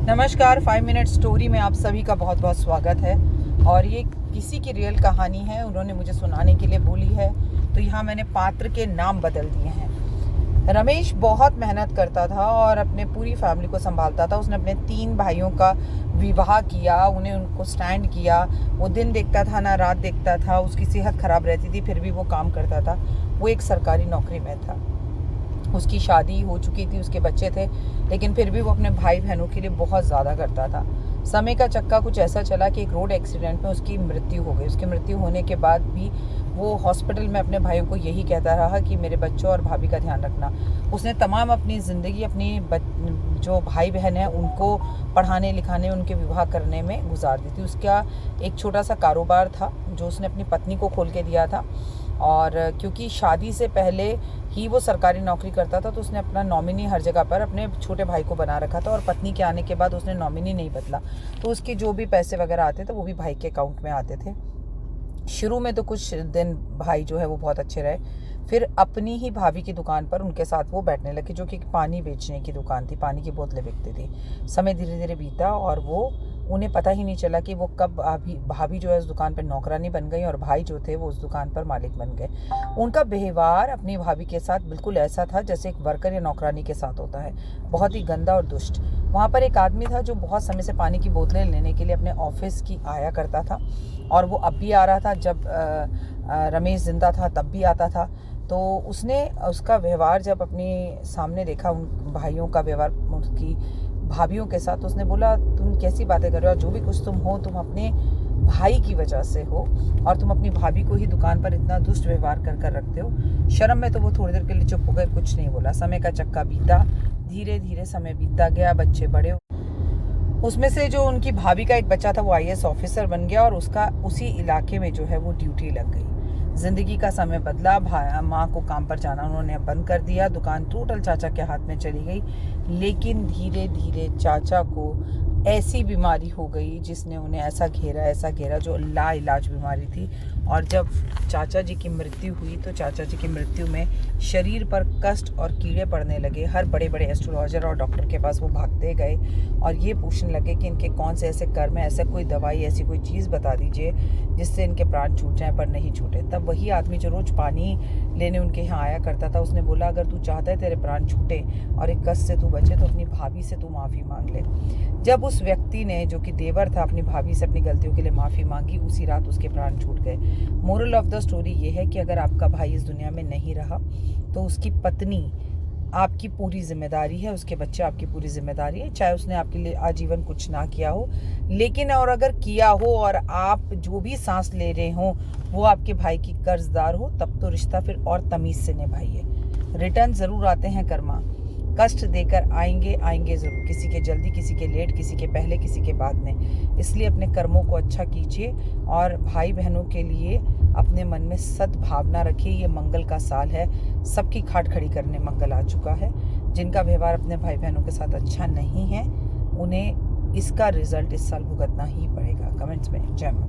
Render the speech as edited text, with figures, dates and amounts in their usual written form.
नमस्कार, 5 minute story में आप सभी का बहुत बहुत स्वागत है। और ये किसी की रियल कहानी है, उन्होंने मुझे सुनाने के लिए बोली है, तो यहाँ मैंने पात्र के नाम बदल दिए हैं। रमेश बहुत मेहनत करता था और अपने पूरी फैमिली को संभालता था। उसने अपने 3 भाइयों का विवाह किया, उनको स्टैंड किया। वो दिन देखता था ना रात देखता था। उसकी सेहत खराब रहती थी, फिर भी वो काम करता था। वो एक सरकारी नौकरी में था। उसकी शादी हो चुकी थी, उसके बच्चे थे, लेकिन फिर भी वो अपने भाई बहनों के लिए बहुत ज़्यादा करता था। समय का चक्का कुछ ऐसा चला कि एक रोड एक्सीडेंट में उसकी मृत्यु हो गई। उसकी मृत्यु होने के बाद भी वो हॉस्पिटल में अपने भाइयों को यही कहता रहा कि मेरे बच्चों और भाभी का ध्यान रखना। उसने तमाम अपनी ज़िंदगी अपनी जो भाई बहन हैं उनको पढ़ाने लिखाने, उनके विवाह करने में गुजार दी थी। उसका एक छोटा सा कारोबार था जो उसने अपनी पत्नी को खोल के दिया था। और क्योंकि शादी से पहले ही वो सरकारी नौकरी करता था, तो उसने अपना नॉमिनी हर जगह पर अपने छोटे भाई को बना रखा था। और पत्नी के आने के बाद उसने नॉमिनी नहीं बदला, तो उसके जो भी पैसे वगैरह आते थे वो भी भाई के अकाउंट में आते थे। शुरू में तो कुछ दिन भाई जो है वो बहुत अच्छे रहे। फिर अपनी ही भाभी की दुकान पर उनके साथ वो बैठने लगे, जो कि पानी बेचने की दुकान थी, पानी की बोतलें बिकती थी। समय धीरे धीरे बीता और वो उन्हें पता ही नहीं चला कि वो कब भाभी जो है उस दुकान पर नौकरानी बन गई और भाई जो थे वो उस दुकान पर मालिक बन गए। उनका व्यवहार अपनी भाभी के साथ बिल्कुल ऐसा था जैसे एक वर्कर या नौकरानी के साथ होता है, बहुत ही गंदा और दुष्ट। वहाँ पर एक आदमी था जो बहुत समय से पानी की बोतलें लेने के लिए अपने ऑफिस की आया करता था, और वो अब भी आ रहा था। जब रमेश जिंदा था तब भी आता था। तो उसने उसका व्यवहार जब अपने सामने देखा, उन भाइयों का व्यवहार उसकी भाभीयों के साथ, तो उसने बोला तुम कैसी बातें कर रहे हो, जो भी कुछ तुम हो तुम अपने भाई की वजह से हो, और तुम अपनी भाभी को ही दुकान पर इतना दुष्ट व्यवहार कर कर रखते हो। शर्म में तो वो थोड़ी देर के लिए चुप हो गए, कुछ नहीं बोला। समय का चक्का बीता, धीरे धीरे समय बीतता गया, बच्चे बड़े। उसमें से जो उनकी भाभी का एक बच्चा था वो आईएएस ऑफिसर बन गया और उसका उसी इलाके में जो है वो ड्यूटी लग गई। जिंदगी का समय बदला। माँ को काम पर जाना उन्होंने बंद कर दिया, दुकान टोटल चाचा के हाथ में चली गई। लेकिन धीरे धीरे चाचा को ऐसी बीमारी हो गई जिसने उन्हें ऐसा घेरा जो लाइलाज बीमारी थी। और जब चाचा जी की मृत्यु हुई तो चाचा जी की मृत्यु में शरीर पर कष्ट और कीड़े पड़ने लगे। हर बड़े बड़े एस्ट्रोलॉजर और डॉक्टर के पास वो भागते गए और ये पूछने लगे कि इनके कौन से ऐसे कर्म है, ऐसा कोई दवाई, ऐसी कोई चीज़ बता दीजिए जिससे इनके प्राण छूट जाएं, पर नहीं छूटे। तब वही आदमी जो रोज़ पानी लेने उनके यहाँ आया करता था, उसने बोला अगर तू चाहता है तेरे प्राण छूटे और एक कष्ट से तू बचे तो अपनी भाभी से तू माफ़ी मांग ले। जब उस व्यक्ति ने, जो कि देवर था, अपनी भाभी से अपनी गलतियों के लिए माफ़ी मांगी, उसी रात उसके प्राण छूट गए। मोरल ऑफ द स्टोरी ये है कि अगर आपका भाई इस दुनिया में नहीं रहा तो उसकी पत्नी आपकी पूरी जिम्मेदारी है, उसके बच्चे आपकी पूरी जिम्मेदारी है, चाहे उसने आपके लिए आजीवन कुछ ना किया हो। लेकिन और अगर किया हो और आप जो भी सांस ले रहे हो वो आपके भाई की कर्जदार हो, तब तो रिश्ता फिर और तमीज़ से निभाइए। रिटर्न ज़रूर आते हैं कर्मा, कष्ट देकर आएंगे ज़रूर, किसी के जल्दी, किसी के लेट, किसी के पहले, किसी के बाद में। इसलिए अपने कर्मों को अच्छा कीजिए और भाई बहनों के लिए अपने मन में सद्भावना रखिए। ये मंगल का साल है, सबकी खाट खड़ी करने मंगल आ चुका है। जिनका व्यवहार अपने भाई बहनों के साथ अच्छा नहीं है, उन्हें इसका रिजल्ट इस साल भुगतना ही पड़ेगा। कमेंट्स में जय माता।